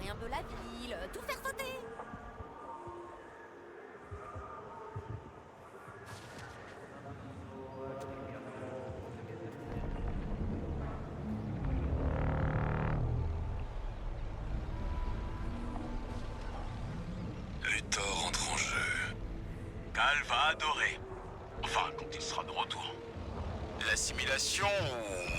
l'aquarium de la ville, tout faire sauter. Luthor entre en jeu. Cal va adorer. Enfin, quand il sera de retour. L'assimilation ou...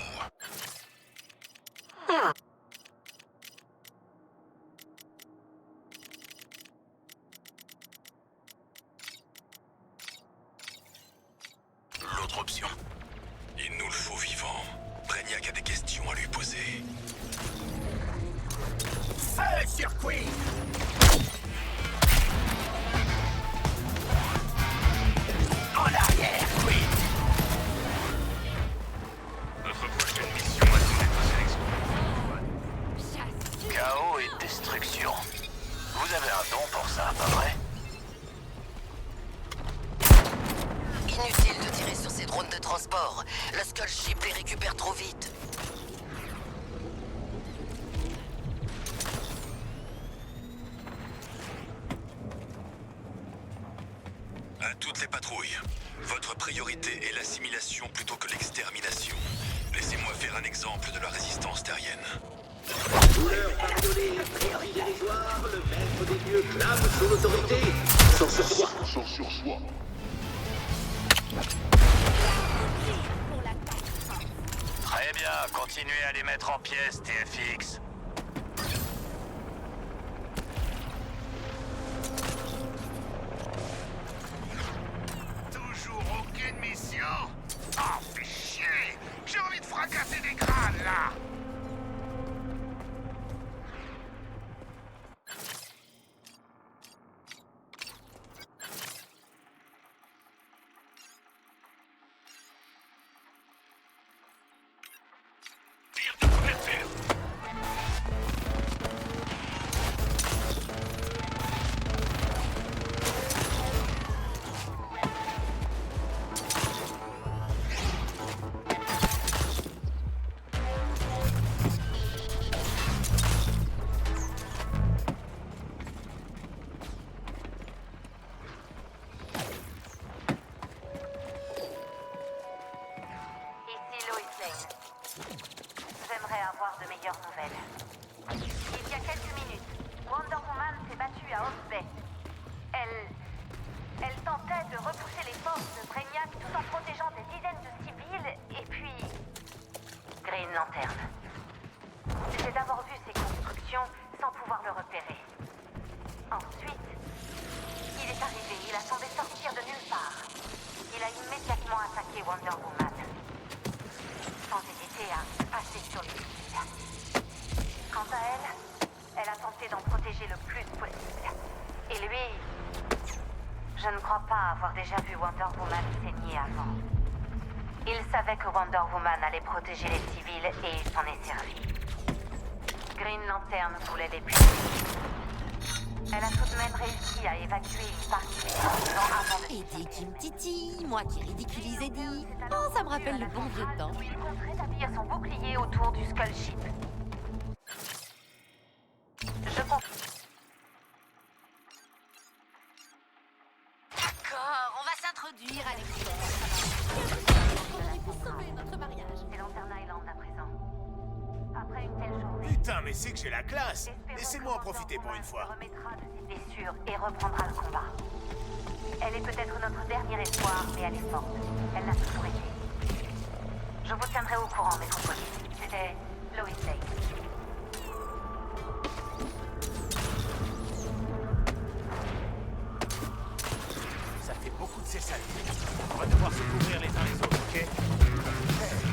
L'autre option. Il nous le faut vivant. Brainiac a des questions à lui poser. Feu sur Queen! En arrière, Queen! Notre prochaine mission va être sélection. Chaos et destruction. Vous avez un don pour ça, pas vrai? Inutile de tirer sur ces drones de transport. Le Skull Ship les récupère trop vite. À toutes les patrouilles, votre priorité est l'assimilation plutôt que l'extermination. Laissez-moi faire un exemple de la résistance terrienne. Douleur pardonnée, priorité dérisoire, le maître des lieux clame son autorité. Sans sursoir. Sans sursoir. Pour la catastrophe. Très bien, continuez à les mettre en pièces, TFX. Toujours aucune mission? Oh, fais chier! J'ai envie de fracasser des crânes, là! Tire de couverture! Ici Lois Lane. J'aimerais avoir de meilleures nouvelles. Il y a quelques minutes, Wonder Woman s'est battue à Hope Bay. Elle tentait de repousser les forces de Brainiac tout en protégeant des dizaines de civils, et puis... Green Lantern. J'ai d'abord vu ses constructions sans pouvoir le repérer. Ensuite, il est arrivé, il a semblé sortir de nulle part. Il a immédiatement attaqué Wonder Woman. Sans hésiter à passer sur les civils. Quant à elle, elle a tenté d'en protéger le plus possible. Et lui, je ne crois pas avoir déjà vu Wonder Woman saigner avant. Il savait que Wonder Woman allait protéger les civils et il s'en est servi. Green Lantern voulait les buter. Elle a tout de même réussi à évacuer une partie des survivants avant de... Eddie Kim Titi, moi qui ridiculise Eddie. Oh, ça me rappelle le bon vieux temps. Il compte rétablir son bouclier autour du Skull Ship. Je pense... D'accord, on va s'introduire à l'extérieur. On aurait pu sauver notre mariage. C'est Lantern Island à présent. Après une telle journée... Putain, mais c'est que j'ai la classe! espérons Laissez-moi en que profiter pour Wonder une Woman fois. se remettra de ses blessures et reprendra le combat. Elle est peut-être notre dernier espoir, mais elle est forte. Elle l'a toujours été. Je vous tiendrai au courant, mes compagnies. C'était Lois Lane. Ça fait beaucoup de ces saletés. On va devoir se couvrir les uns les autres, ok? Hey.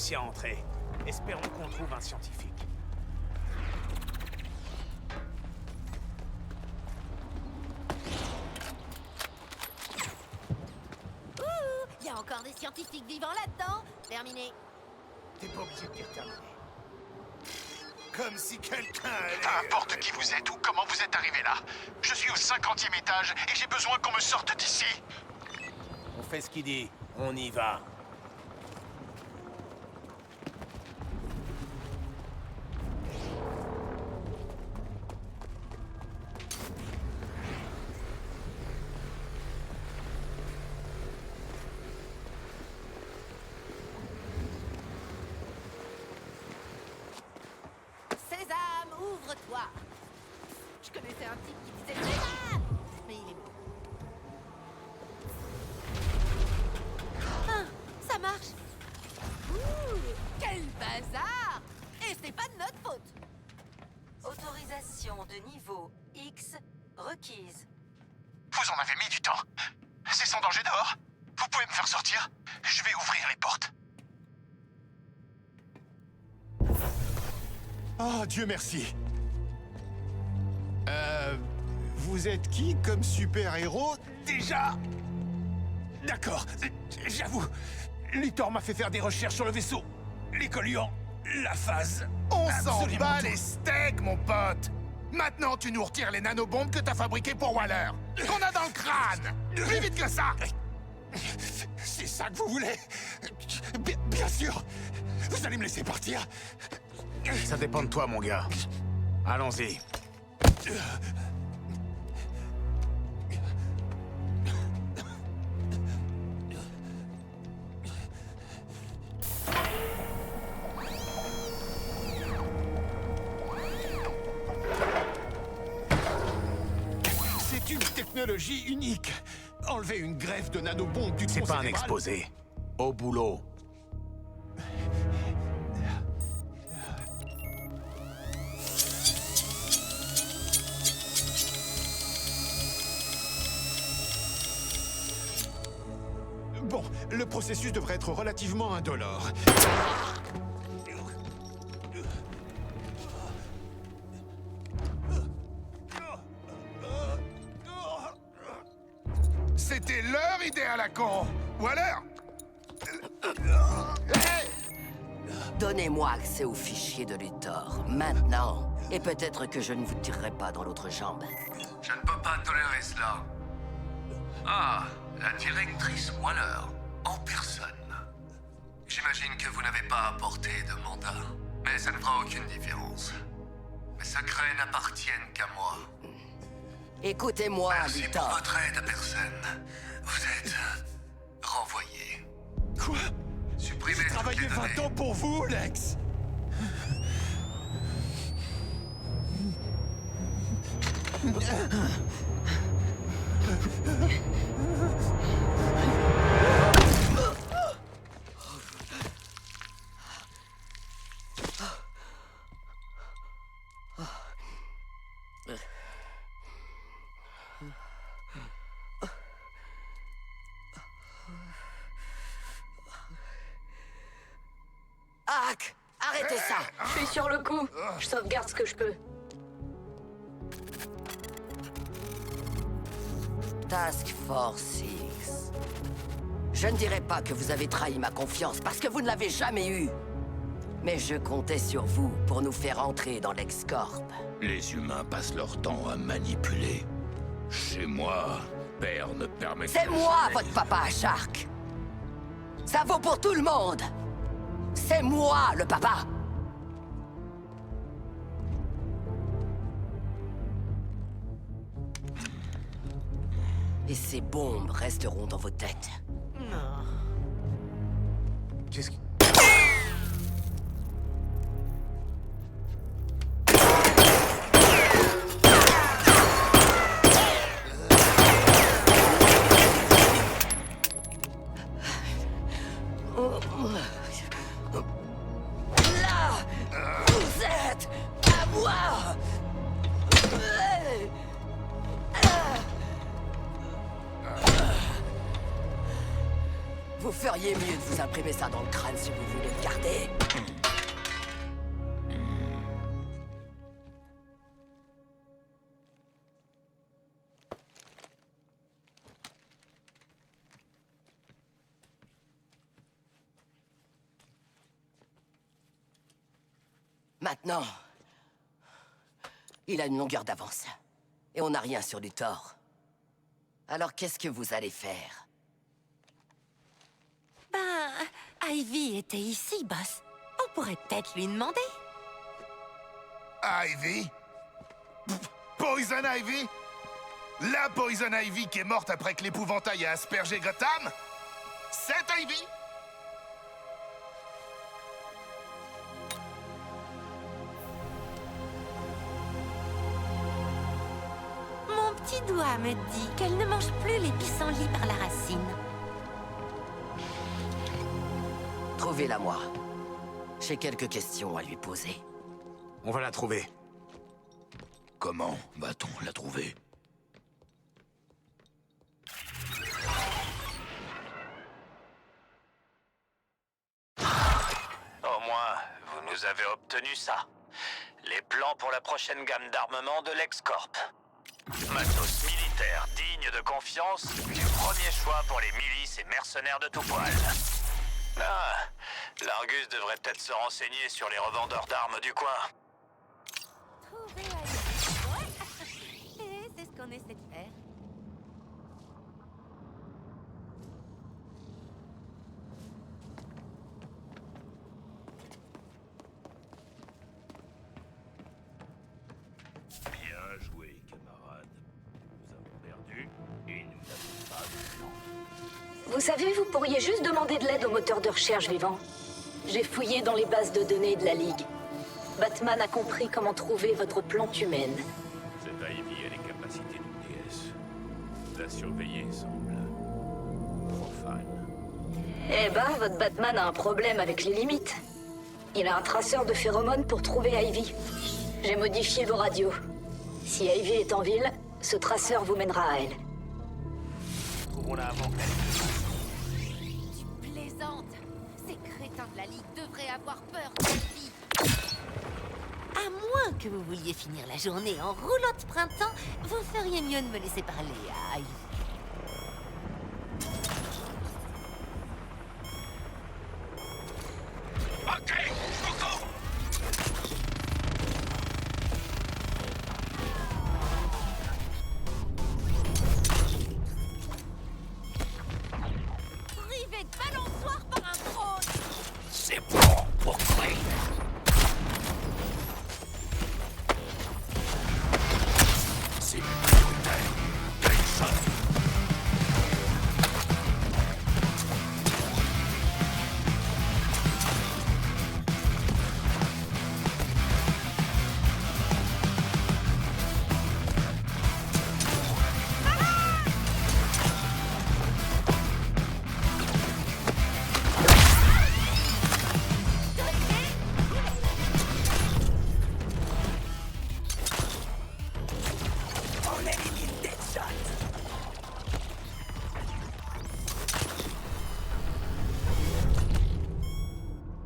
réussi à entrer. Espérons qu'on trouve un scientifique. Il y a encore des scientifiques vivants là-dedans. Terminé. T'es pas obligé de dire terminé. Comme si quelqu'un Peu importe qui vous êtes ou comment vous êtes arrivé là. Je suis au 50e étage et j'ai besoin qu'on me sorte d'ici. On fait ce qu'il dit. On y va. Sésame, ouvre-toi. Je connaissais un type qui disait Sésame, mais il est mort. Ah, ça marche. Ouh, quel bazar! Et c'est pas de notre faute. Autorisation de niveau X requise. Vous en avez mis du temps. C'est sans danger dehors. Vous pouvez me faire sortir? Je vais ouvrir les portes. Oh, Dieu merci. Vous êtes qui comme super-héros, déjà? D'accord, j'avoue. Luthor m'a fait faire des recherches sur le vaisseau. Les colluants, la phase. On s'en absolument bat tout. les steaks, mon pote. Maintenant, tu nous retires les nanobombes que t'as fabriquées pour Waller. Qu'on a dans le crâne. Plus vite que ça. C'est ça que vous voulez? Bien sûr. Vous allez me laisser partir? Ça dépend de toi, mon gars. Allons-y. C'est une technologie unique. Enlever une greffe de nanobombes du C'est tronc pas un cérébral. exposé. Au boulot. Bon, le processus devrait être relativement indolore. C'était leur idée à la con. Waller. Hey! Donnez-moi accès aux fichiers de Luthor, maintenant. Et peut-être que je ne vous tirerai pas dans l'autre jambe. Je ne peux pas tolérer cela. Ah, la directrice Waller, en personne. J'imagine que vous n'avez pas apporté de mandat, mais ça ne fera aucune différence. Mes secrets n'appartiennent qu'à moi. Écoutez-moi, Merci pour Luthor. votre aide, personne. Vous êtes renvoyé. Quoi? Supprimez J'ai toutes travaillé les 20 données. ans pour vous, Lex. Hack! Arrêtez ça! Je suis sur le coup. Je sauvegarde ce que je peux. Task Force X. Je ne dirais pas que vous avez trahi ma confiance parce que vous ne l'avez jamais eue. Mais je comptais sur vous pour nous faire entrer dans l'X-Corp. Les humains passent leur temps à manipuler. Chez moi, père ne permet C'est moi, votre papa à Shark! Ça vaut pour tout le monde! C'est moi, le papa! Et ces bombes resteront dans vos têtes. Qu'est-ce qui... Là! Vous êtes à moi! Vous feriez feriez mieux de vous imprimer ça dans le crâne si vous voulez le garder. Maintenant, il a une longueur d'avance. Et on n'a rien sur Luthor. Alors qu'est-ce que vous allez faire? Ben, Ivy était ici, boss. On pourrait peut-être lui demander. Ivy? Poison Ivy? La Poison Ivy qui est morte après que l'épouvantail a aspergé Gotham? Cette Ivy? Mon petit doigt me dit qu'elle ne mange plus les pissenlits par la racine. Trouvez-la moi. J'ai quelques questions à lui poser. On va la trouver. Comment va-t-on la trouver? Au moins, vous nous avez obtenu ça. Les plans pour la prochaine gamme d'armement de l'X-Corp. Matos militaire digne de confiance, du premier choix pour les milices et mercenaires de tout poil. Ah, l'Argus devrait peut-être se renseigner sur les revendeurs d'armes du coin. Trouver Ivy. Ouais. Et c'est ce qu'on essaie de faire. Bien joué, camarade. Nous avons perdu et nous n'avons pas de plan. Vous savez, vous pourriez juste demander de l'aide au moteur de recherche vivant. J'ai fouillé dans les bases de données de la Ligue. Batman a compris comment trouver votre plante humaine. Cette Ivy a les capacités d'une déesse. La surveiller semble profane. Eh ben, votre Batman a un problème avec les limites. Il a un traceur de phéromones pour trouver Ivy. J'ai modifié vos radios. Si Ivy est en ville, ce traceur vous mènera à elle. Trouvons-la avant qu'elle... Tu plaisantes. Ces crétins de la Ligue devraient avoir peur d'Ivy. À moins que vous vouliez finir la journée en roulotte de printemps, vous feriez mieux de me laisser parler à Ivy. Ok, Coco! Privé de balançoire par un drone. C'est bon pour Crane. C'est prioritaire. Grayson.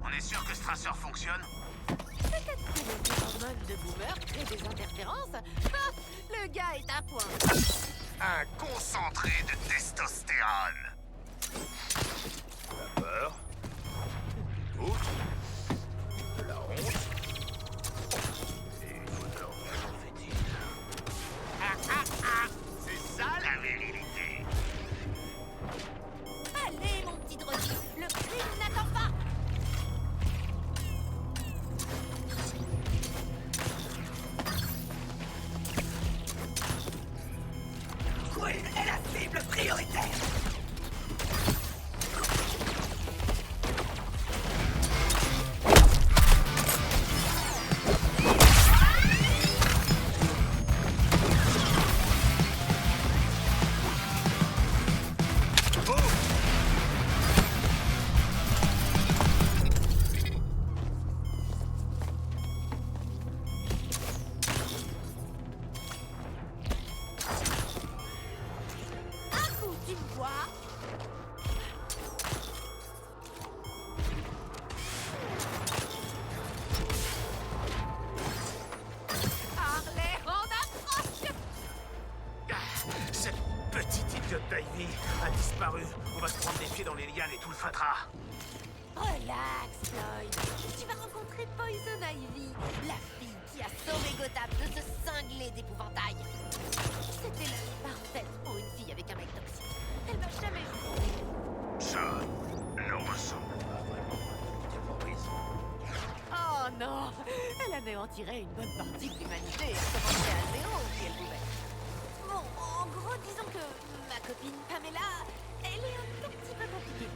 On est sûr que ce traceur fonctionne? Peut-être que les hormones de Boomer créent des interférences. Ah, le gars est à point. Un concentré de testostérone. La peur. Du doute. De la honte. Et une odeur vraiment fétide. C'est ça la virilité. Allez, mon petit drôle, le crime n'attend pas. Queen est la cible prioritaire. Ivy a disparu. On va se prendre les pieds dans les lianes et tout le fatras. Relax, Floyd. Tu vas rencontrer Poison Ivy, la fille qui a sauvé Gotham de ce cinglé d'épouvantail. C'était la vie parfaite pour une fille avec un mec toxique. Elle m'a jamais vu. Ça ne ressemble pas vraiment à une terroriste. Oh non! Elle anéantirait une bonne partie de l'humanité et recommencerait à zéro si elle pouvait. Bon, en gros, disons que ma copine Pamela, elle est un tout petit peu compliquée.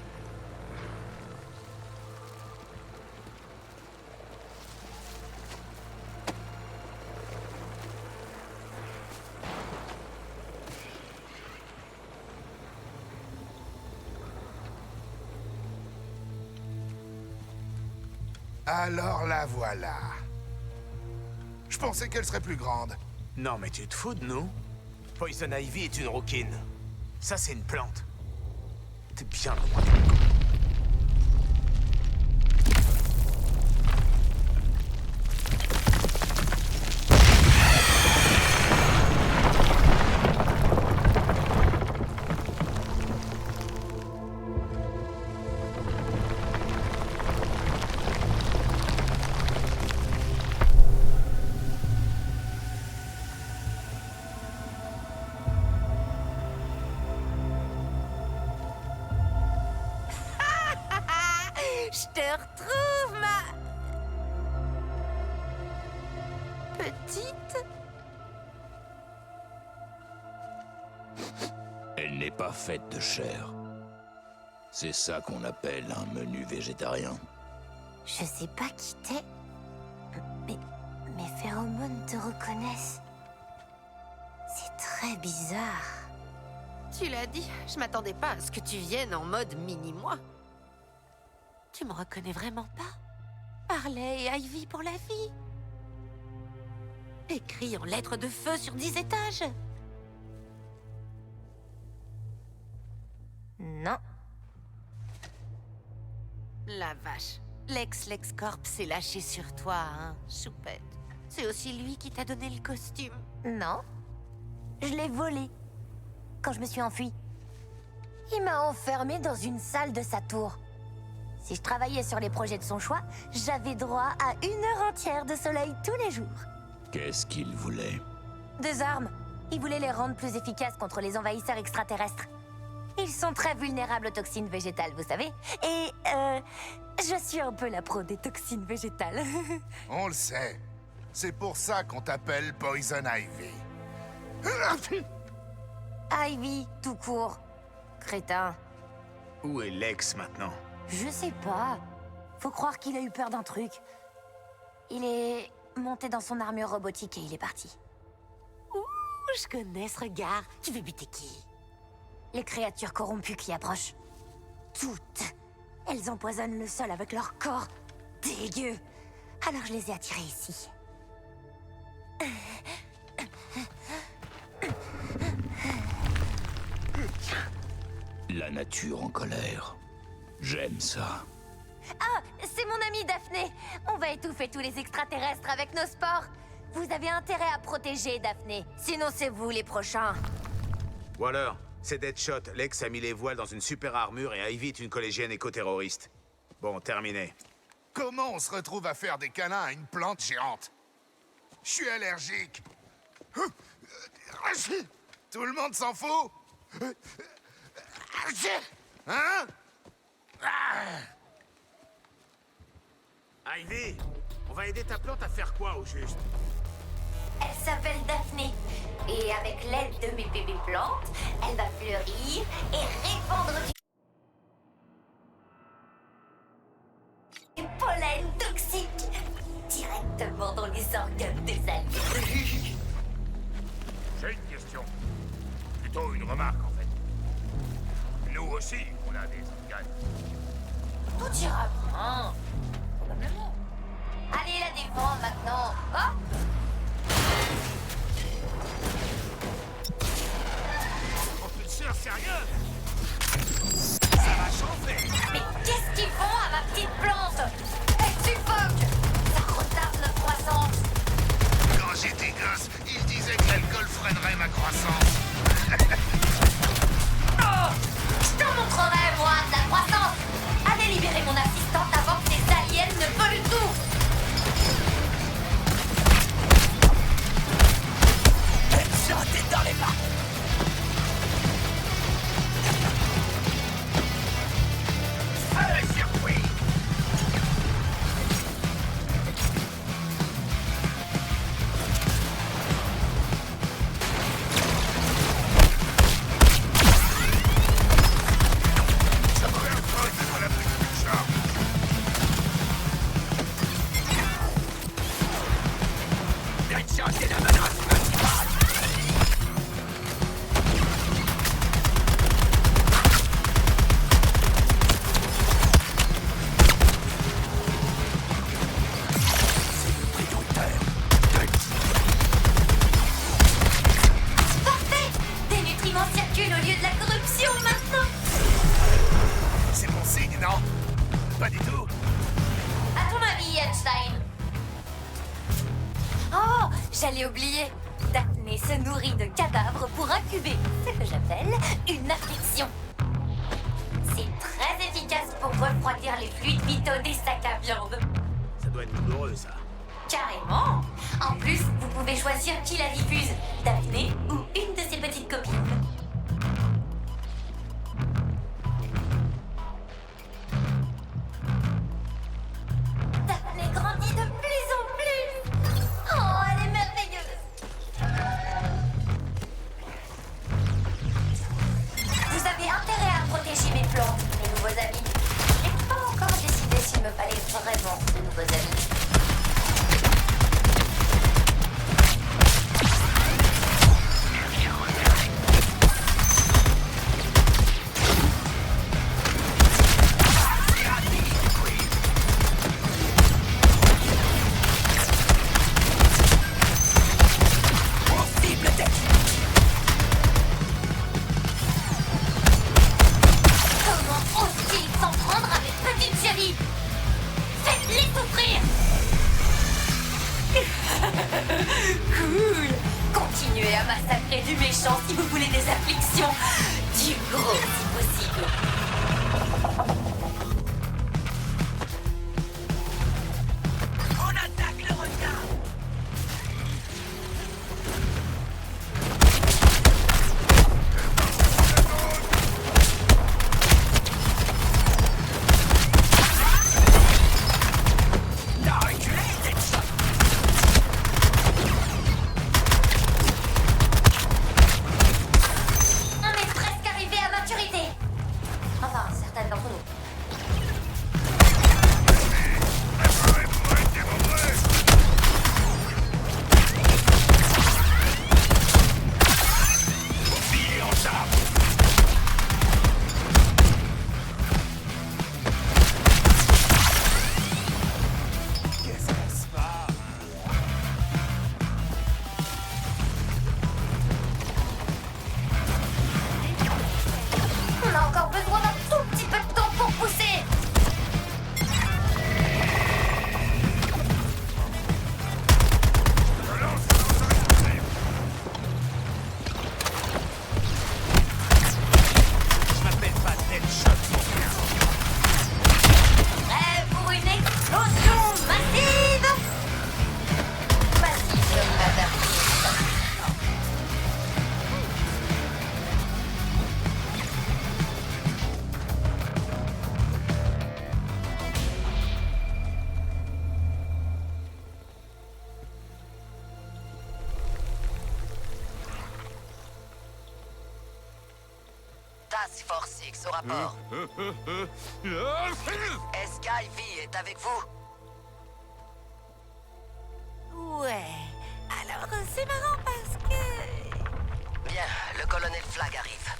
Alors la voilà. Je pensais qu'elle serait plus grande. Non, mais tu te fous de nous? Poison Ivy est une rouquine. Ça, c'est une plante. T'es bien loin du coup. Je te retrouve, ma... petite... Elle n'est pas faite de chair. C'est ça qu'on appelle un menu végétarien. Je sais pas qui t'es, mais mes phéromones te reconnaissent. C'est très bizarre. Tu l'as dit, je m'attendais pas à ce que tu viennes en mode mini-moi. Tu me reconnais vraiment pas? Harley et Ivy pour la vie. Écrit en lettres de feu sur 10 étages. Non. La vache. L'ex-LexCorp s'est lâché sur toi, hein, choupette. C'est aussi lui qui t'a donné le costume. Non. Je l'ai volé. Quand je me suis enfuie. Il m'a enfermée dans une salle de sa tour. Si je travaillais sur les projets de son choix, j'avais droit à 1 heure entière de soleil tous les jours. Qu'est-ce qu'il voulait? Des armes. Il voulait les rendre plus efficaces contre les envahisseurs extraterrestres. Ils sont très vulnérables aux toxines végétales, vous savez. Et, je suis un peu la pro des toxines végétales. On le sait. C'est pour ça qu'on t'appelle Poison Ivy. Ivy, tout court. Crétin. Où est Lex maintenant? Je sais pas. Faut croire qu'il a eu peur d'un truc. Il est monté dans son armure robotique et il est parti. Ouh, je connais ce regard. Tu veux buter qui? Les créatures corrompues qui approchent. Toutes. Elles empoisonnent le sol avec leur corps. Dégueu. Alors je les ai attirées ici. La nature en colère. J'aime ça. Ah, c'est mon amie Daphné. On va étouffer tous les extraterrestres avec nos spores. Vous avez intérêt à protéger Daphné. Sinon c'est vous les prochains. Waller, c'est Deadshot. Lex a mis les voiles dans une super armure et Ivy est une collégienne éco-terroriste. Bon, terminé. Comment on se retrouve à faire des câlins à une plante géante? Je suis allergique. Tout le monde s'en fout? Hein? Ivy, on va aider ta plante à faire quoi au juste? Elle s'appelle Daphné. Et avec l'aide de mes bébés plantes, elle va fleurir et répandre du pollen toxique directement dans les organes des alliés. J'ai une question. Plutôt une remarque, en fait. Nous aussi, on a des organes. Tout ira bien. Probablement. Allez la défendre maintenant. Hop! Propulseur sérieux? Ça va chauffer. Mais qu'est-ce qu'ils font à ma petite plante? Elle suffoque! Ça retarde notre croissance. Quand j'étais gosse, il disait que l'alcool freinerait ma croissance. Oh! Deadshot est la menace principale. Parfait! Des nutriments circulent au lieu de la corruption maintenant! C'est mon signe, non? Pas du tout. À ton avis, Einstein? Oh, j'allais oublier. Daphné se nourrit de cadavres pour incuber ce que j'appelle une affliction. C'est très efficace pour refroidir les fluides vitaux des sacs à viande. Ça doit être douloureux, ça. Carrément. En plus, vous pouvez choisir qui la diffuse, Daphné ou une de ses petites copines. Daphné grandit de plus en plus. Oh, elle est merveilleuse. Vous avez intérêt à protéger mes plantes, mes nouveaux amis. J'ai pas encore décidé s'il me fallait vraiment de nouveaux amis. Comment ose-t-il s'en prendre à mes petites chéries? Faites-les souffrir! Cool! Continuez à massacrer du méchant si vous voulez des afflictions. Du gros si possible. On attaque le requin. T'as reculé, Deadshot. On est presque arrivé à maturité. Enfin, certaines d'entre nous. Fiez en ça. Qu'est-ce qu'on se passe? On a encore besoin d'un tout petit peu de temps pour pousser. Je m'appelle pas Deadshot, mon frère. Prêt pour une explosion massive? Massive, madame. Task Force X au rapport. Est-ce qu'Ivy est avec vous? Ouais. Alors, c'est marrant parce que... Bien, le colonel Flag arrive.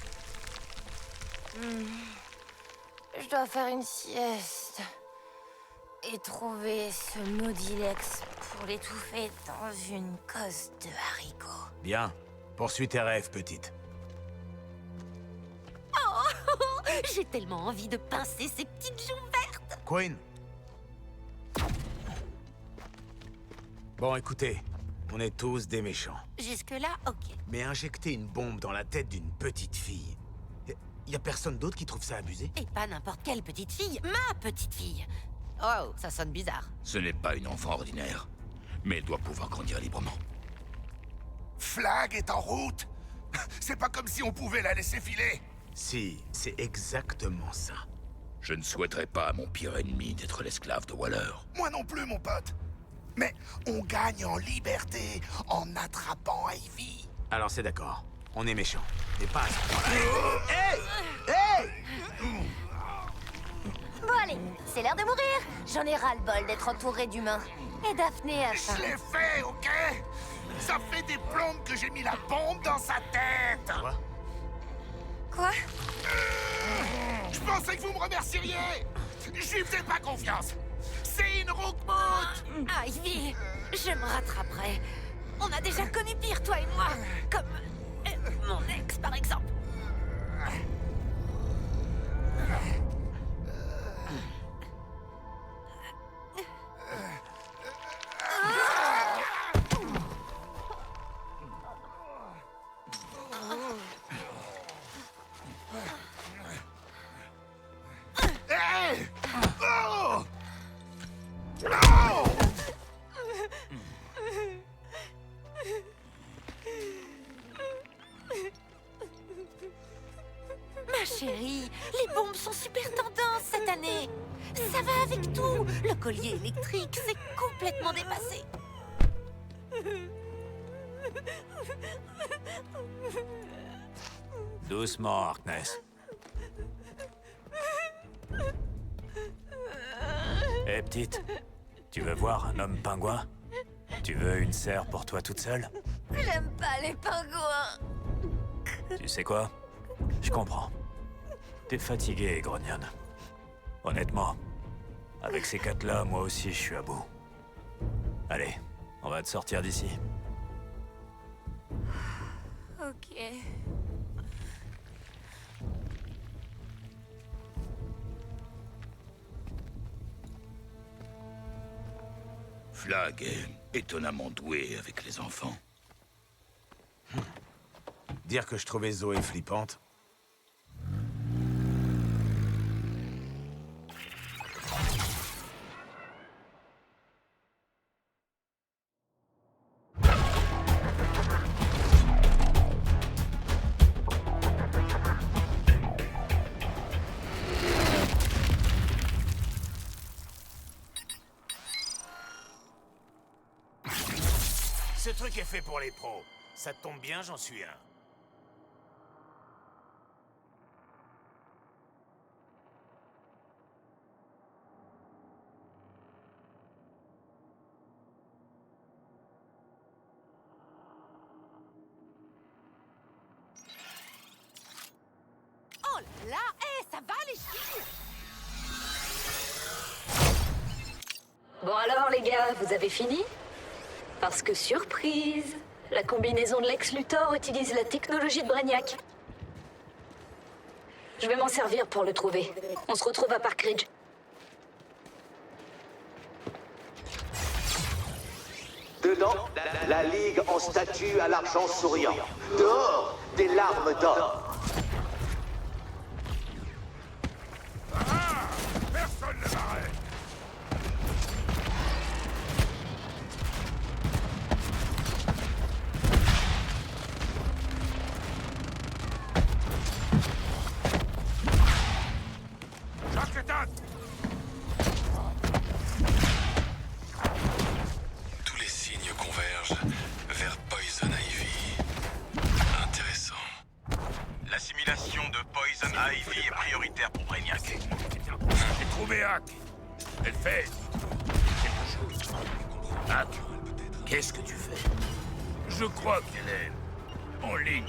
Je dois faire une sieste. Et trouver ce maudit Lex pour l'étouffer dans une cosse de haricots. Bien. Poursuis tes rêves, petite. Oh, j'ai tellement envie de pincer ces petites joues vertes. Queen. Bon, écoutez. On est tous des méchants. Jusque-là, ok. Mais injecter une bombe dans la tête d'une petite fille... Y a personne d'autre qui trouve ça abusé? Et pas n'importe quelle petite fille, ma petite fille. Oh, ça sonne bizarre. Ce n'est pas une enfant ordinaire, mais elle doit pouvoir grandir librement. Flag est en route. C'est pas comme si on pouvait la laisser filer. Si, c'est exactement ça. Je ne souhaiterais pas à mon pire ennemi d'être l'esclave de Waller. Moi non plus, mon pote. Mais on gagne en liberté en attrapant Ivy. Alors c'est d'accord. On est méchants. Mais pas à ce point-là. Hey! Hey! Bon allez, laissé l'air de mourir. J'en ai ras-le-bol d'être entouré d'humains. Et Daphné a faim. Je l'ai fait, ok? Ça fait des plombes que j'ai mis la bombe dans sa tête. Quoi? Je pensais que vous me remercieriez. Je lui faisais pas confiance. C'est une roukmout. Ivy, je me rattraperai. On a déjà connu pire, toi et moi. Comme mon ex, par exemple. Hey! Oh! Oh! Ma chérie, les bombes sont super tendance cette année. Ça va avec tout. Le collier électrique, c'est complètement dépassé. Doucement, Harkness. Hé, petite, tu veux voir un homme pingouin? Tu veux une serre pour toi toute seule? J'aime pas les pingouins. Tu sais quoi? Je comprends. T'es fatiguée, grognonne. Honnêtement, avec ces quatre-là, moi aussi je suis à bout. Allez, on va te sortir d'ici. Ok. Flag est étonnamment doué avec les enfants. Dire que je trouvais Zoé flippante. Ce truc est fait pour les pros. Ça te tombe bien, j'en suis un. Oh là, ça va les chiens? Bon alors les gars, vous avez fini? Parce que surprise, la combinaison de Lex Luthor utilise la technologie de Brainiac. Je vais m'en servir pour le trouver. On se retrouve à Park Ridge. Dedans, la Ligue en statue à l'argent souriant. Dehors, des larmes d'or. Personne ne m'arrête. Tous les signes convergent vers Poison Ivy. Intéressant. L'assimilation de Poison Ivy est prioritaire pour Brainiac. J'ai trouvé Hack. Elle fait quelque chose. Hack, qu'est-ce que tu fais? Je crois qu'elle est en ligne.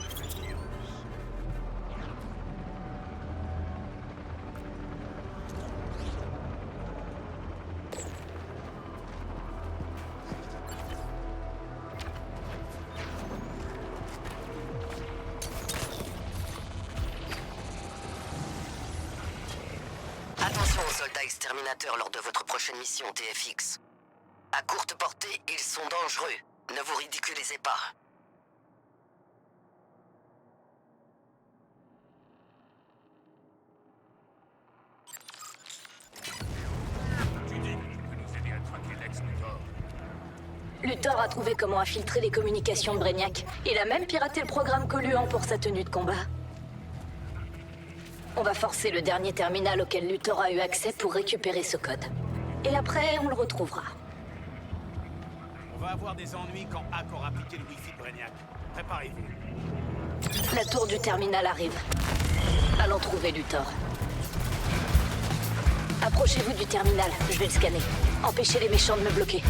Attention aux soldats exterminateurs lors de votre prochaine mission TFX. À courte portée, ils sont dangereux. Ne vous ridiculisez pas. Tu dis que tu peux nous aider à traquer Lex Luthor. Luthor a trouvé comment infiltrer les communications de Brainiac. Il a même piraté le programme colluant pour sa tenue de combat. On va forcer le dernier terminal auquel Luthor a eu accès pour récupérer ce code. Et après, on le retrouvera. On va avoir des ennuis quand Hack aura piqué le Wi-Fi de Brainiac. Préparez-vous. La tour du terminal arrive. Allons trouver Luthor. Approchez-vous du terminal, je vais le scanner. Empêchez les méchants de me bloquer.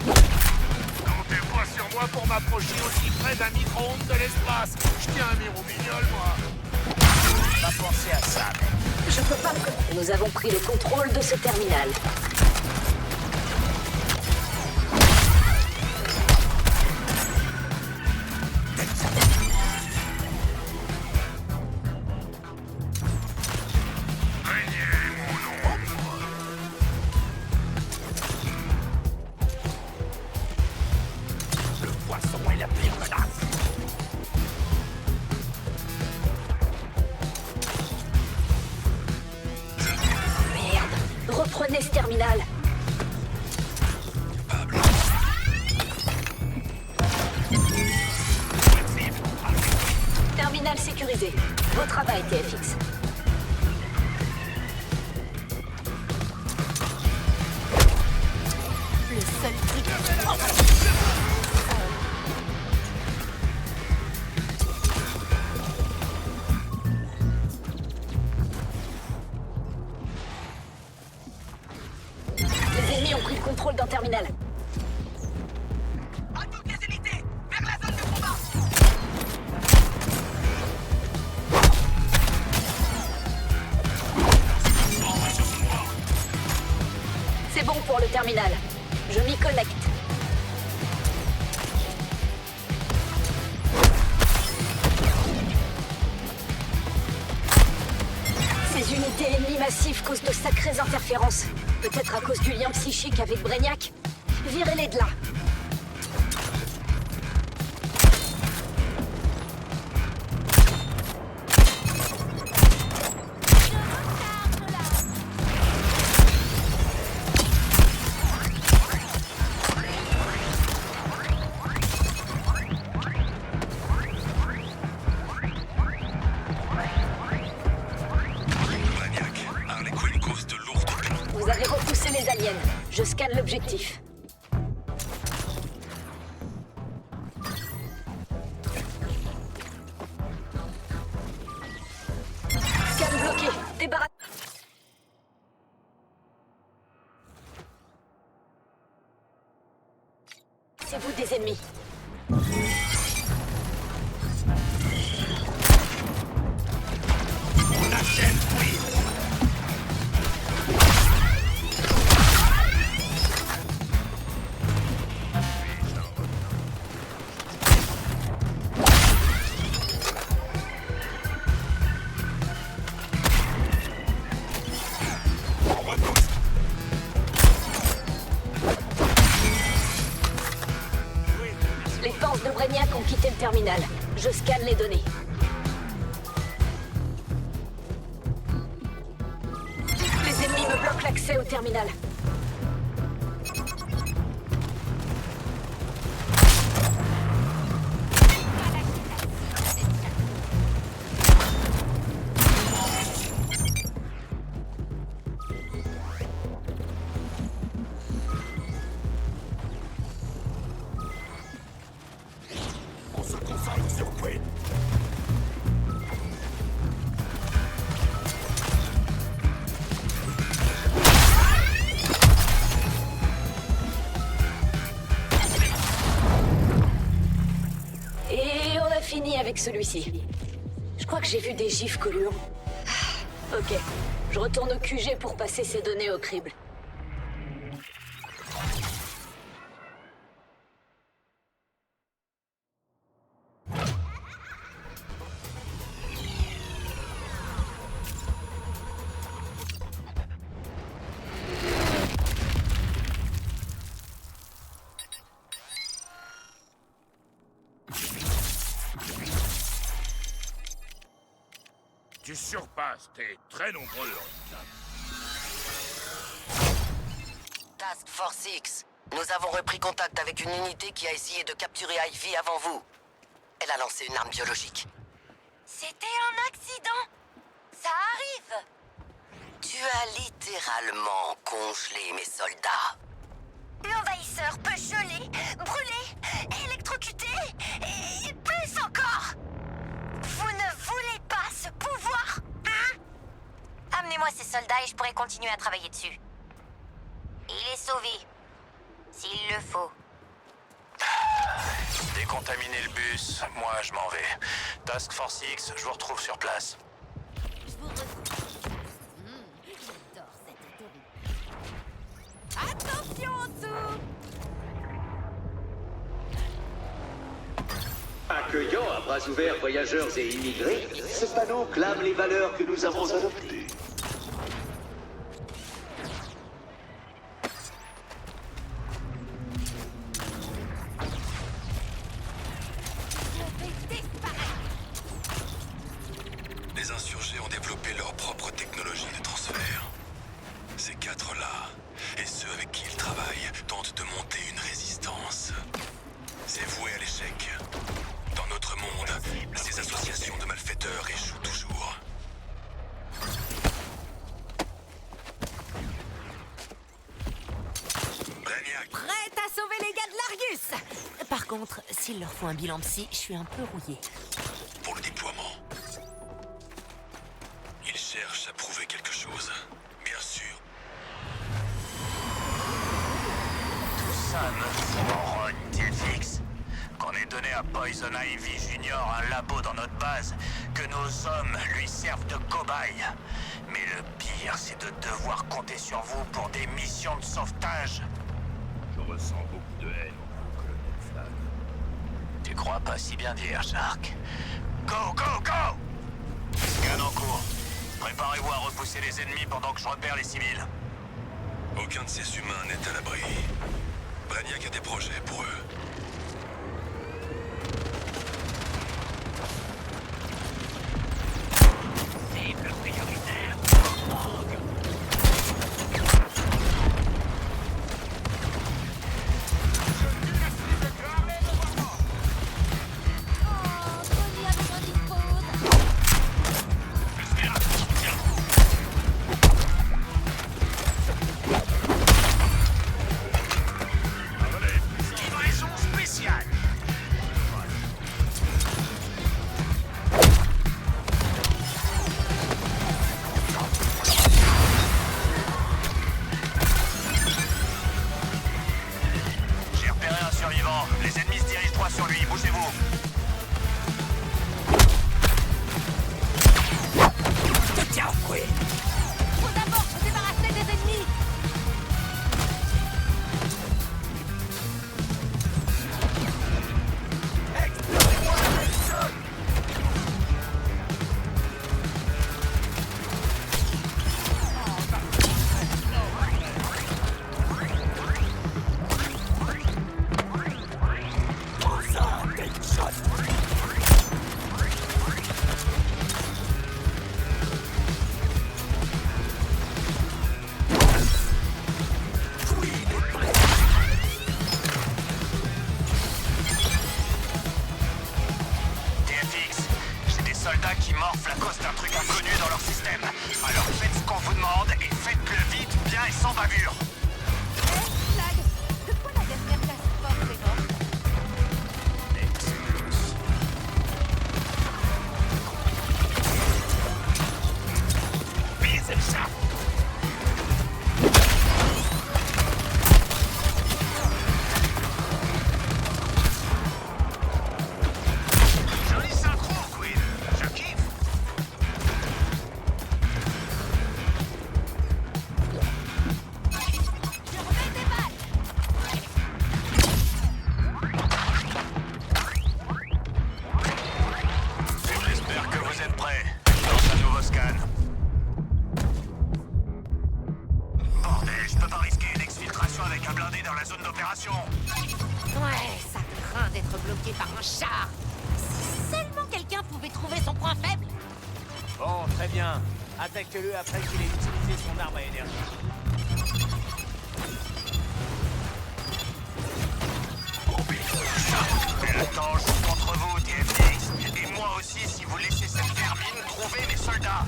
Comptez pas sur moi pour m'approcher aussi près d'un micro-ondes de l'espace. Je tiens un mirobignol, moi. Pas penser à ça, mec. Je peux pas me... Nous avons pris le contrôle de ce terminal. Reprenez ce terminal. Terminal sécurisé. Beau travail, TFX. Le seul truc... Les ennemis ont pris le contrôle d'un terminal. À toutes les unités, vers la zone de combat. C'est bon pour le terminal. Je m'y connecte. Ces unités ennemies massives causent de sacrées interférences. Peut-être à cause du lien psychique avec Brainiac. Virez-les de là. Vous avez repoussé les aliens. Je scanne l'objectif. Scan bloqué. Débarrasse. C'est vous des ennemis. Les forces de Brainiac ont quitté le terminal. Je scanne les données. Les ennemis me bloquent l'accès au terminal. On se concentre sur Quinn. Et on a fini avec celui-ci. Je crois que j'ai vu des gifs collants. Ok, je retourne au QG pour passer ces données au crible. Tu surpasses, t'es très nombreux. Task Force X, nous avons repris contact avec une unité qui a essayé de capturer Ivy avant vous. Elle a lancé une arme biologique. C'était un accident. Ça arrive. Tu as littéralement congelé mes soldats. L'envahisseur peut geler, brûler, électrocuter et plus encore. Vous ne voulez pas ce pouvoir, hein? Amenez-moi ces soldats et je pourrai continuer à travailler dessus. Il est sauvé. S'il le faut. Décontaminer le bus, moi je m'en vais. Task Force X, je vous retrouve sur place. Je vous retrouve. J'adore cette théorie. Attention en dessous! Accueillant à bras ouverts voyageurs et immigrés, ce panneau clame les valeurs que nous avons adoptées. Les insurgés ont développé leur propre technologie de transfert. Ces quatre-là, et ceux avec qui ils travaillent, tentent de monter une résistance. C'est voué à l'échec. Dans notre monde, ces associations de malfaiteurs échouent toujours. Prête à sauver les gars de l'Argus! Par contre, s'il leur faut un bilan psy, je suis un peu rouillée. Pour le déploiement, ils cherchent à prouver quelque chose, bien sûr. Tout ça me fout en rogne, TFX. Qu'on ait donné à Poison Ivy Junior un labo dans notre base, que nos hommes lui servent de cobayes. Mais le pire, c'est de devoir compter sur vous pour des missions de sauvetage. Je ressens beaucoup de haine au colonel Flagg. Tu crois pas si bien dire, Shark. Go, go, go! Scan en cours. Préparez-vous à repousser les ennemis pendant que je repère les civils. Aucun de ces humains n'est à l'abri. Brainiac a des projets pour eux. Cible prioritaire. Livraison spéciale. J'ai repéré un survivant. Les ennemis se dirigent droit sur lui. Bougez-vous. Je te tiens au fouet. Faut d'abord se débarrasser des ennemis! TFX, j'ai des soldats qui morflent à cause d'un truc inconnu dans leur système. Alors faites ce qu'on vous demande et faites-le vite, bien et sans bavure. Flag, de quoi la dernière task force est morte? Visez le chat. Joli synchro, Quill. Je kiffe. Je remets des balles! J'espère que vous êtes prêts. Je lance un nouveau scan. Bordel, je peux pas risquer une exfiltration avec un blindé dans la zone d'opération. Ouais, ça craint d'être bloqué par un char! Si seulement quelqu'un pouvait trouver son point faible! Bon, très bien. Attaque-le après qu'il ait utilisé son arme à énergie. Le temps joue contre vous, TFX. Et moi aussi, si vous laissez cette vermine trouver mes soldats.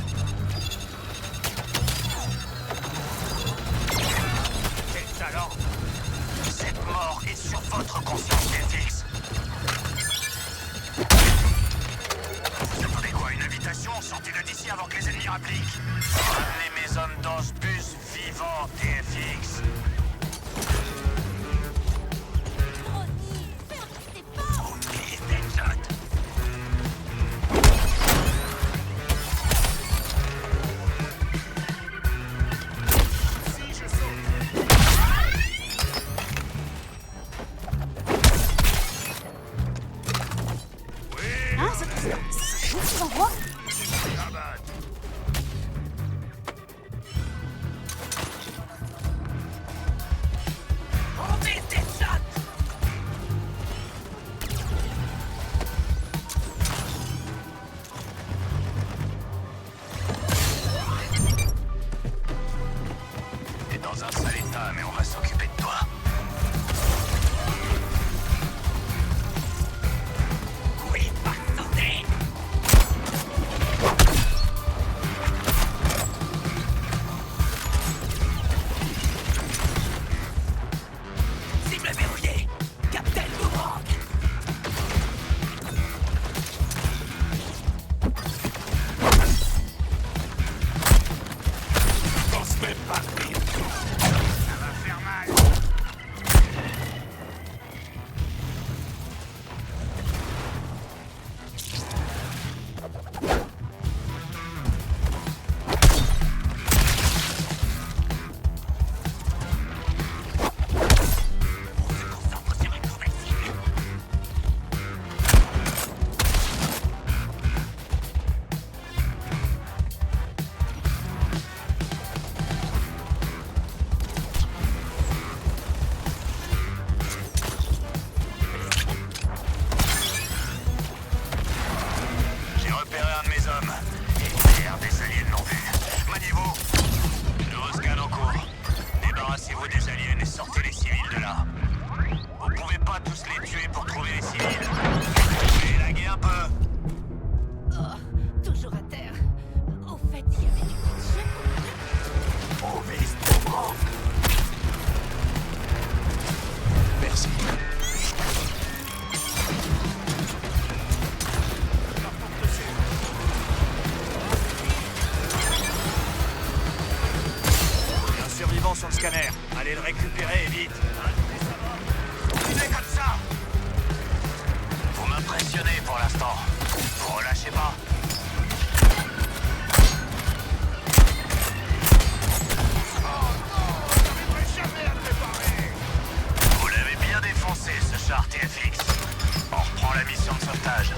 Quel talent! Cette mort est sur votre conscience, TFX. Vous attendez quoi, une invitation? Sortez de d'ici avant avant que les ennemis rappliquent. Ramenez mes hommes dans ce bus vivant, TFX. Sur le scanner. Allez le récupérer et vite. Continuez comme ça. Vous m'impressionnez pour l'instant. Vous relâchez pas. Vous l'avez bien défoncé, ce char TFX. On reprend la mission de sauvetage.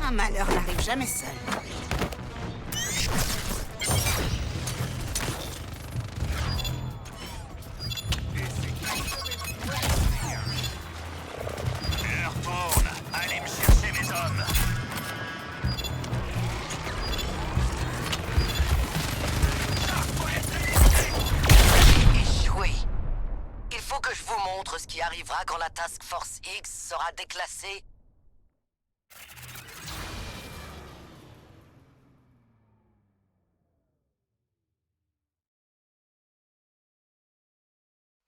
Un malheur n'arrive jamais seul. Je retourne. Allez me chercher mes hommes. Échoué. Il faut que je vous montre ce qui arrivera quand la Task Force X sera déclassée.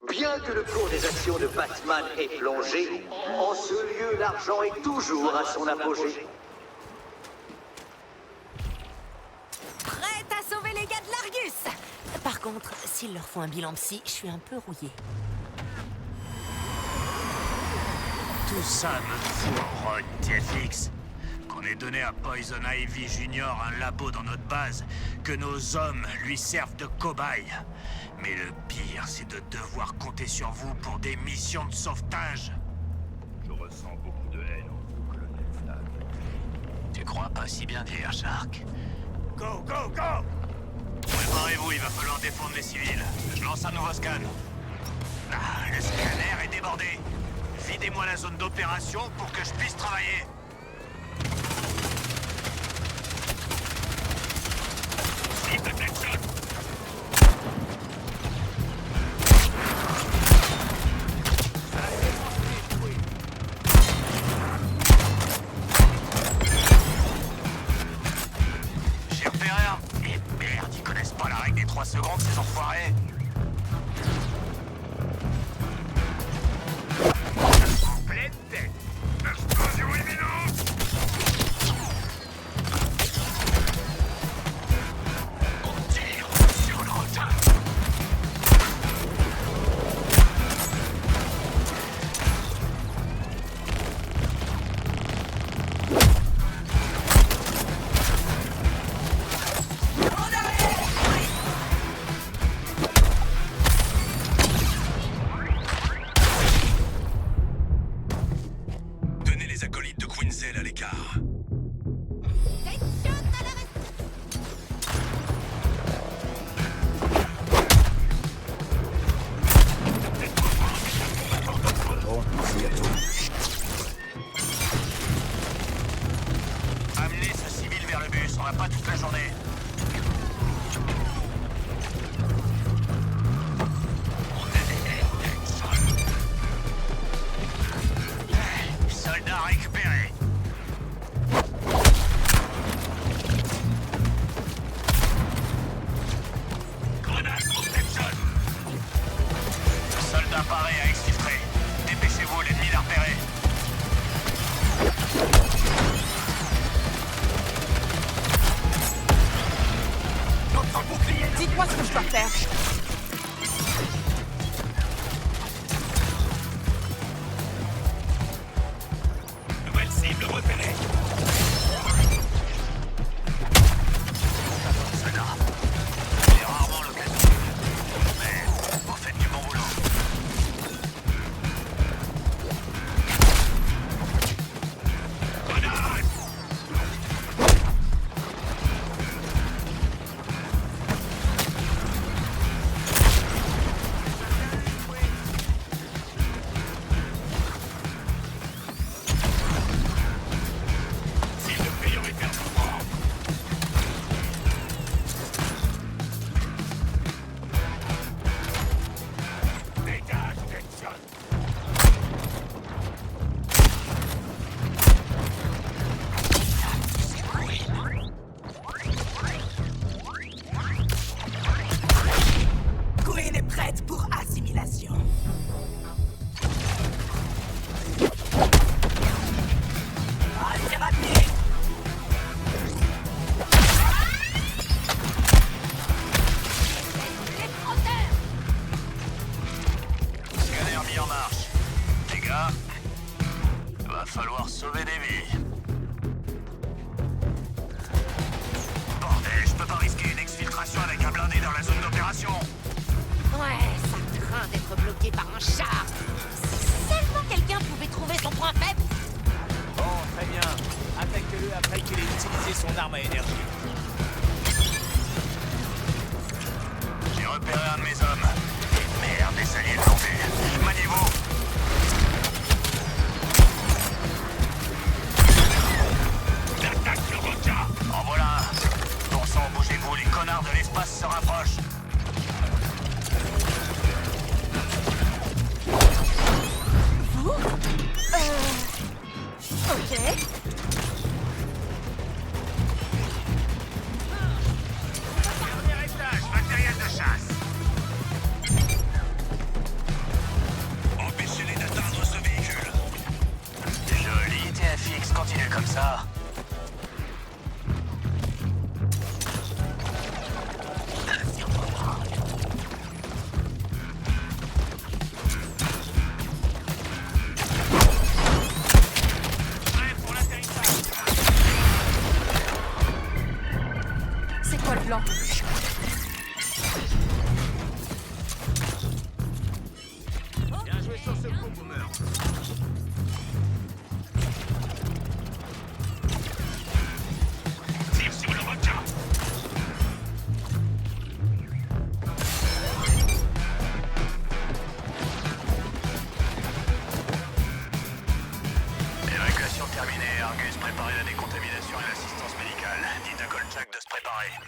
Bien que le cours des actions de Batman ait plongé, en ce lieu, l'argent est toujours à son apogée. Prête à sauver les gars de l'Argus! Par contre, s'il leur faut un bilan psy, je suis un peu rouillée. Tout ça me fout en rogne, TFX. Qu'on ait donné à Poison Ivy Junior un labo dans notre base, que nos hommes lui servent de cobayes. Mais le pire, c'est de devoir compter sur vous pour des missions de sauvetage. Je ressens beaucoup de haine en vous, colonel Flagg. Tu crois pas si bien dire, Shark? Go, go, go! Préparez-vous, il va falloir défendre les civils. Je lance un nouveau scan. Ah, le scanner est débordé. Videz-moi la zone d'opération pour que je puisse travailler. Cible Blackshot. J'ai repéré un. Et merde, ils connaissent pas la règle des 3 secondes, ces enfoirés. Pleine tête. Explosion imminente. On tire sur le retard. Tenez les acolytes de Quinzel à l'écart. Amenez ce civil vers le bus, on n'a pas toute la journée. Soldat récupéré. Grenade protection. Soldat paré à exfiltrer. Dépêchez-vous, l'ennemi l'a repéré. Dites-moi ce que je dois faire. Nouvelle cible repérée. Soldat. J'ai rarement l'occasion. Mais vous faites du bon boulot. Grenade! Cible prioritaire pour moi. Dégage, Jackson. Queen est prête pour assimilation. Allez, rapide! Scanner mis en marche. Les gars, va falloir sauver des vies. Bordel, je peux pas risquer une exfiltration avec un blindé dans la zone d'opération. Ouais, ça craint d'être bloqué par un char. Si seulement quelqu'un pouvait trouver son point faible. Bon, très bien. Attaquez-le après qu'il ait utilisé son arme à énergie. J'ai repéré un de mes hommes. Et merde, les alliés l'ont vu. Maniez-vous. L'attaque le requin. En voilà un. Bon sang, bougez-vous, les connards de l'espace se rapprochent. Vous Ok. Dernier étage, matériel de chasse. Empêchez-les d'atteindre ce véhicule. Joli, TFX, continue comme ça. prêt.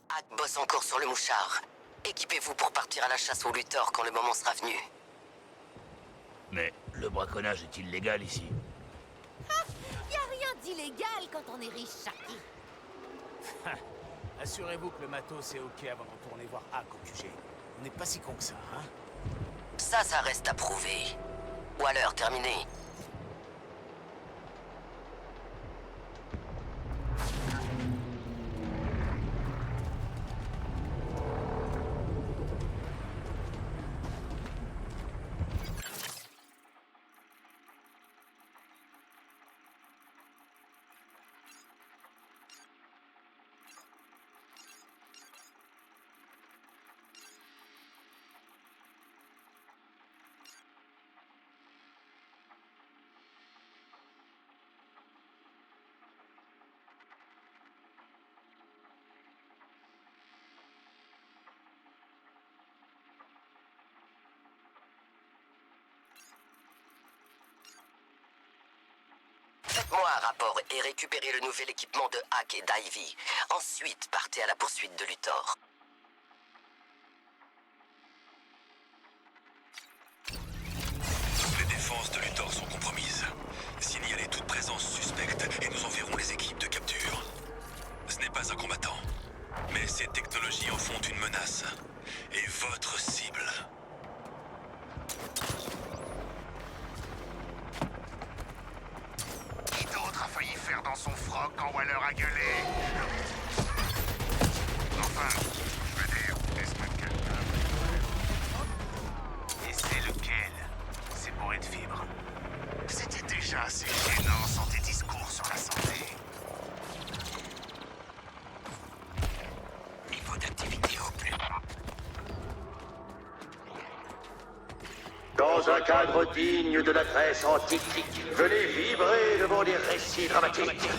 Hack bosse encore sur le mouchard. Équipez-vous pour partir à la chasse au Luthor quand le moment sera venu. Mais le braconnage est illégal ici. Y a rien d'illégal quand on est riche, Sharky. Assurez-vous que le matos est ok avant de retourner voir Hack au QG. On n'est pas si con que ça, hein? Ça reste à prouver. Waller, terminé. Faites-moi un rapport et récupérez le nouvel équipement de Hack et d'Ivy. Ensuite, partez à la poursuite de Luthor. Les défenses de Luthor sont compromises. Signalez toute présence suspecte et nous enverrons les équipes de capture. Ce n'est pas un combattant, mais ces technologies en font une menace. Et votre cible. Qui d'autre a failli faire dans son froc quand Waller a gueulé? Enfin, je veux dire, est-ce que quelqu'un... Et c'est lequel? C'est pour être fibre. C'était déjà assez gênant sans tes discours sur la santé. Niveau d'activité au plus bas. Dans un cadre digne de la Grèce antique, venez vibrer devant les récits dramatiques.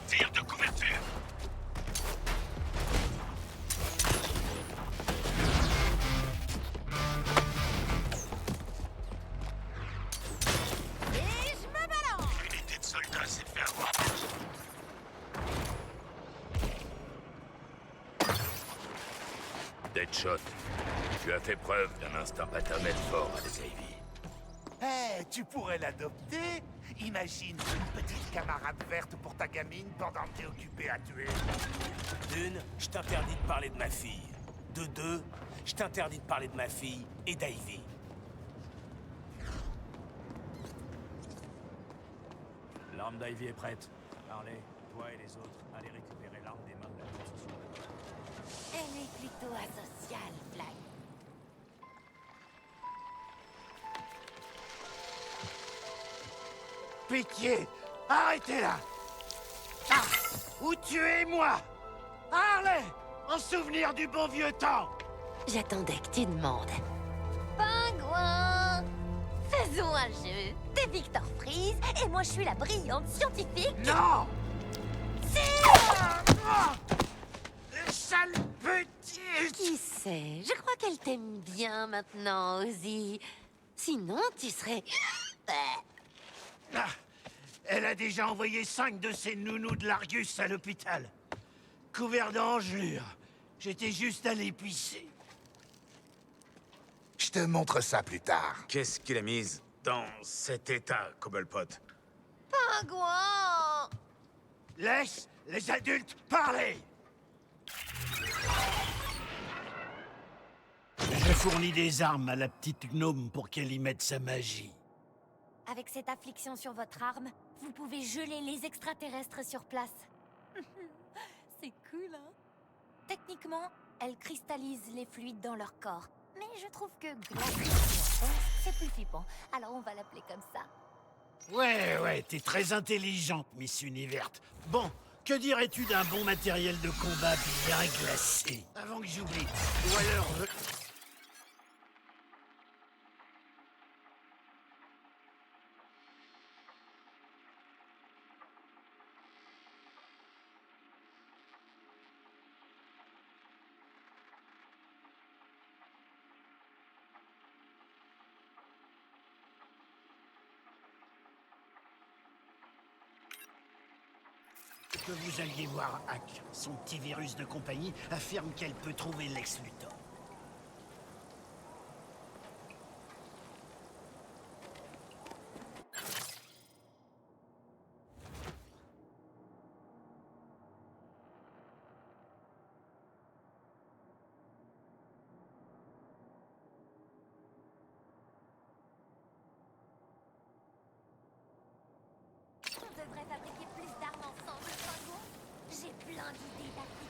Tir de couverture. Et je me balance. Unité de soldats s'est fait avoir. Deadshot, tu as fait preuve d'un instinct paternel fort avec Ivy. Eh, tu pourrais l'adopter? Imagine une petite camarade verte pour ta gamine pendant que t'es occupé à tuer. D'une, je t'interdis de parler de ma fille. De deux, je t'interdis de parler de ma fille et d'Ivy. L'arme d'Ivy est prête. Harley, toi et les autres, allez récupérer l'arme des mains de la position. Elle est plutôt asociale, Fly. Pitié! Arrêtez-la! Ah! Ou tuez-moi! Harley! En souvenir du bon vieux temps! J'attendais que tu demandes. Pingouin! Faisons un jeu. T'es Victor Freeze et moi je suis la brillante scientifique. Non! C'est... Sale petite! Qui sait? Je crois qu'elle t'aime bien maintenant, Ozzy. Sinon, tu serais... Ah, elle a déjà envoyé 5 de ses nounous de l'Argus à l'hôpital. Couverts d'engelures. J'étais juste allé pisser. Je te montre ça plus tard. Qu'est-ce qu'il a mise dans cet état, Cobblepot? Pingouin! Laisse les adultes parler! Je fournis des armes à la petite gnome pour qu'elle y mette sa magie. Avec cette affliction sur votre arme, vous pouvez geler les extraterrestres sur place. C'est cool, hein? Techniquement, elle cristallise les fluides dans leur corps. Mais je trouve que glacier, c'est plus flippant. Alors on va l'appeler comme ça. Ouais, t'es très intelligente, Miss Univers. Bon, que dirais-tu d'un bon matériel de combat bien glacé? Avant que j'oublie. Ou alors... que vous alliez voir Hack. Son petit virus de compagnie affirme qu'elle peut trouver Lex Luthor. On devrait fabriquer plus d'armes ensemble, Pingouin. J'ai plein d'idées d'attaque.